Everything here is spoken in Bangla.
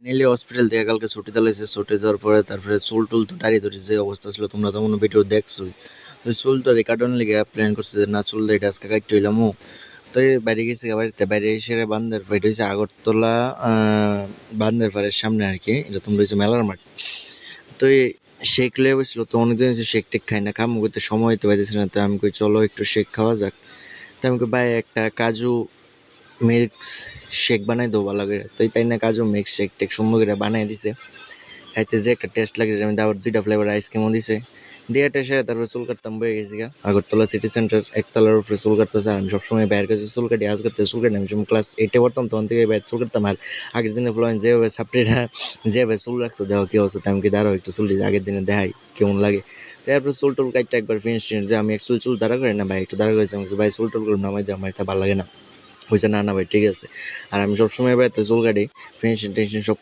নিলে হসপিটাল থেকে কালকে ছুটি দিয়েছে, ছুটি দেওয়ার পরে তারপরে চুল টুল তো দাঁড়িয়ে ধরে যে অবস্থা ছিল তোমরা তো মনে ভিডিও দেখছোই। তো চুল তো রেকার্ডন লেগে প্ল্যান করছে যে না চুল দিয়ে আজকে কাটতে হইলামও। তো এই বাইরে গেছি, বাড়িতে বাইরে এসে বান্দের এটা হচ্ছে আগরতলা বান্দের পাড়ের সামনে আর কি, এটা তোমরা হচ্ছে মেলার মাঠ। তো এই শেক লেগে বসছিল, তো অনেকদিন হচ্ছে শেক টেক খাই না, খামো করতে সময় তো পাইতেছি না, তো আমি কই চলো একটু শেক খাওয়া যাক। তো আমি কই ভাই একটা কাজু মিক্স শেক বানাই দেবো ভালো করে। তো তাই না কাজু মিক্স শেক টেক সুন্দর করে বানাই দিছে, খাইতে যে একটা টেস্ট লাগে, আমি আবার 2টা ফ্লেভার আইসক্রিমও দিছে দিয়ে টেসে। তারপরে চুল কাটতাম বয়ে গেছি গা আগরতলা সিটি সেন্টার একতলার উপরে চুল কাটতেছে। আর আমি সবসময় বাইরের কাছে চুল কাটি, আজ কাটতে চুল কাটি। আমি যখন ক্লাস 8-এ পড়তাম তখন থেকে বাইরে চুল কাটতাম। আর আগের দিনে ফলো যেভাবে ছাত্রীরা যেভাবে চুল রাখতো দেওয়া কি অবস্থা, আমি কি দাঁড়াও একটু চুল আগের দিনে দেখাই কেমন লাগে। তারপরে চুল টুল কাটতে একবার ফিনিশ যে আমি অ্যাকচুয়ালি চুল দাঁড়া করি না ভাই, একটু দাঁড়া করেছি। আমি ভাই চুল টুল করে নামাই দিও, আমার এটা ভালো লাগে না। হয়েছে না না ভাই ঠিক আছে। আর আমি সবসময় ভাই চুল কাটি, ফিনিশিং টেনশন সব